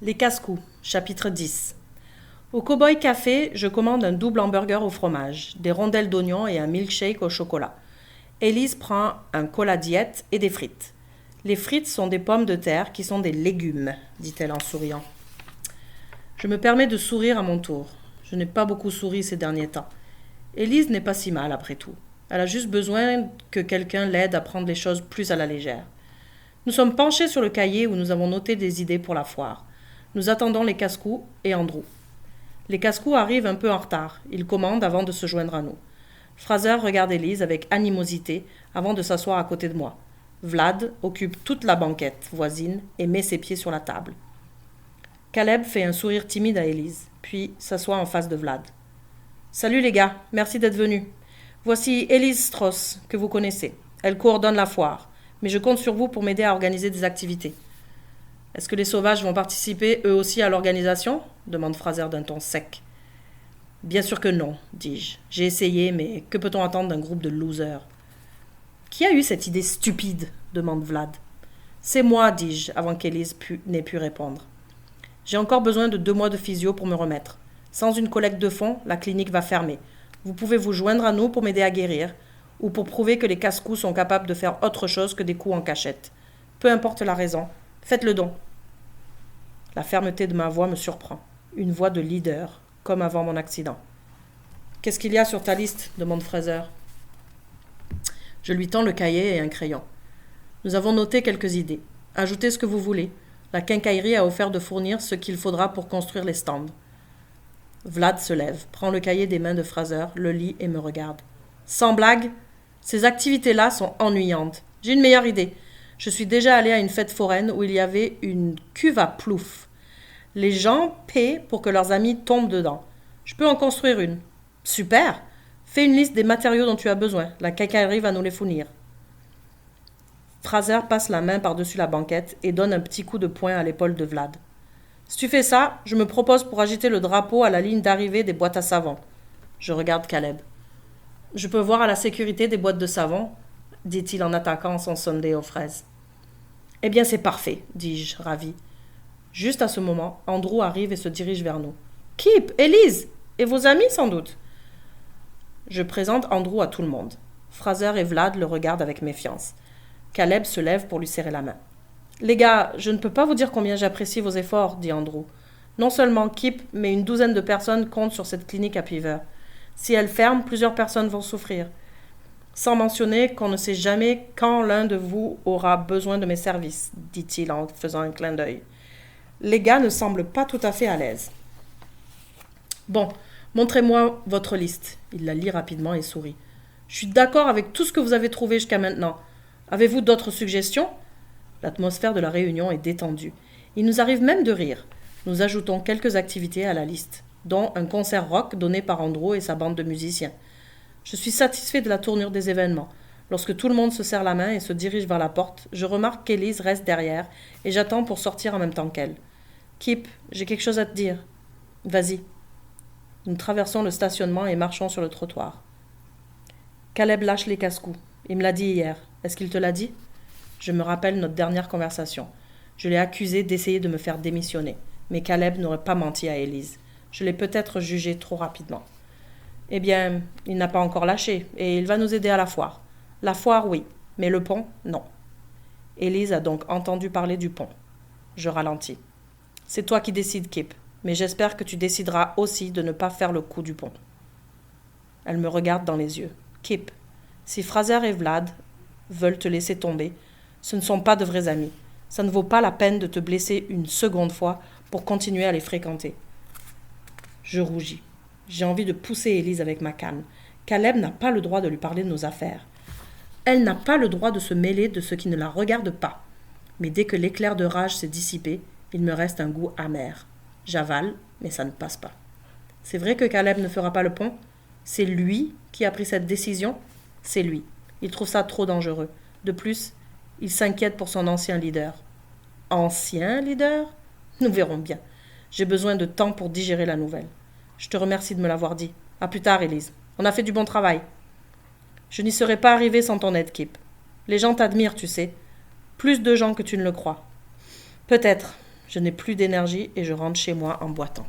Les casse-cous, chapitre 10. Au Cowboy Café, je commande un double hamburger au fromage, des rondelles d'oignon et un milkshake au chocolat. Élise prend un cola diète et des frites. Les frites sont des pommes de terre qui sont des légumes, dit-elle en souriant. Je me permets de sourire à mon tour. Je n'ai pas beaucoup souri ces derniers temps. Élise n'est pas si mal après tout. Elle a juste besoin que quelqu'un l'aide à prendre les choses plus à la légère. Nous sommes penchés sur le cahier où nous avons noté des idées pour la foire. Nous attendons les casse-cous et Andrew. Les casse-cous arrivent un peu en retard. Ils commandent avant de se joindre à nous. Fraser regarde Élise avec animosité avant de s'asseoir à côté de moi. Vlad occupe toute la banquette voisine et met ses pieds sur la table. Caleb fait un sourire timide à Élise, puis s'assoit en face de Vlad. « Salut les gars, merci d'être venus. Voici Élise Strauss, que vous connaissez. Elle coordonne la foire, mais je compte sur vous pour m'aider à organiser des activités. » « Est-ce que les sauvages vont participer eux aussi à l'organisation ?» demande Fraser d'un ton sec. « Bien sûr que non, dis-je. J'ai essayé, mais que peut-on attendre d'un groupe de losers ?»« Qui a eu cette idée stupide ?» demande Vlad. « C'est moi, dis-je, avant qu'Élise n'ait pu répondre. J'ai encore besoin de 2 mois de physio pour me remettre. Sans une collecte de fonds, la clinique va fermer. Vous pouvez vous joindre à nous pour m'aider à guérir, ou pour prouver que les casse-cous sont capables de faire autre chose que des coups en cachette. Peu importe la raison, faites le don. » La fermeté de ma voix me surprend. Une voix de leader, comme avant mon accident. « Qu'est-ce qu'il y a sur ta liste ?» demande Fraser. Je lui tends le cahier et un crayon. Nous avons noté quelques idées. Ajoutez ce que vous voulez. La quincaillerie a offert de fournir ce qu'il faudra pour construire les stands. Vlad se lève, prend le cahier des mains de Fraser, le lit et me regarde. Sans blague, ces activités-là sont ennuyantes. J'ai une meilleure idée. Je suis déjà allée à une fête foraine où il y avait une cuve à plouf. Les gens paient pour que leurs amis tombent dedans. Je peux en construire une. Super! Fais une liste des matériaux dont tu as besoin. La quincaillerie va nous les fournir. Fraser passe la main par-dessus la banquette et donne un petit coup de poing à l'épaule de Vlad. Si tu fais ça, je me propose pour agiter le drapeau à la ligne d'arrivée des boîtes à savon. Je regarde Caleb. Je peux voir à la sécurité des boîtes de savon, dit-il en attaquant son sundae aux fraises. Eh bien, c'est parfait, dis-je, ravi. Juste à ce moment, Andrew arrive et se dirige vers nous. Kip, Élise, et vos amis sans doute. Je présente Andrew à tout le monde. Fraser et Vlad le regardent avec méfiance. Caleb se lève pour lui serrer la main. Les gars, je ne peux pas vous dire combien j'apprécie vos efforts, dit Andrew. Non seulement Kip, mais une douzaine de personnes comptent sur cette clinique à Piver. Si elle ferme, plusieurs personnes vont souffrir. Sans mentionner qu'on ne sait jamais quand l'un de vous aura besoin de mes services, dit-il en faisant un clin d'œil. Les gars ne semblent pas tout à fait à l'aise. Bon, montrez-moi votre liste. Il la lit rapidement et sourit. Je suis d'accord avec tout ce que vous avez trouvé jusqu'à maintenant. Avez-vous d'autres suggestions ? L'atmosphère de la réunion est détendue. Il nous arrive même de rire. Nous ajoutons quelques activités à la liste, dont un concert rock donné par Andrew et sa bande de musiciens. Je suis satisfait de la tournure des événements. Lorsque tout le monde se serre la main et se dirige vers la porte, je remarque qu'Élise reste derrière et j'attends pour sortir en même temps qu'elle. Kip, j'ai quelque chose à te dire. Vas-y. Nous traversons le stationnement et marchons sur le trottoir. Caleb lâche les casse-cous. Il me l'a dit hier. Est-ce qu'il te l'a dit ? Je me rappelle notre dernière conversation. Je l'ai accusé d'essayer de me faire démissionner. Mais Caleb n'aurait pas menti à Élise. Je l'ai peut-être jugé trop rapidement. Eh bien, il n'a pas encore lâché, et il va nous aider à la foire. La foire, oui, mais le pont, non. Élise a donc entendu parler du pont. Je ralentis. C'est toi qui décides, Kip, mais j'espère que tu décideras aussi de ne pas faire le coup du pont. Elle me regarde dans les yeux. Kip, si Fraser et Vlad veulent te laisser tomber, ce ne sont pas de vrais amis. Ça ne vaut pas la peine de te blesser une seconde fois pour continuer à les fréquenter. Je rougis. J'ai envie de pousser Élise avec ma canne. Caleb n'a pas le droit de lui parler de nos affaires. Elle n'a pas le droit de se mêler de ce qui ne la regarde pas. Mais dès que l'éclair de rage s'est dissipé, il me reste un goût amer. J'avale, mais ça ne passe pas. C'est vrai que Caleb ne fera pas le pont ? C'est lui qui a pris cette décision ? C'est lui. Il trouve ça trop dangereux. De plus, il s'inquiète pour son ancien leader. Ancien leader ? Nous verrons bien. J'ai besoin de temps pour digérer la nouvelle. Je te remercie de me l'avoir dit. À plus tard, Élise. On a fait du bon travail. Je n'y serais pas arrivée sans ton aide, Kip. Les gens t'admirent, tu sais. Plus de gens que tu ne le crois. Peut-être, Je n'ai plus d'énergie et je rentre chez moi en boitant.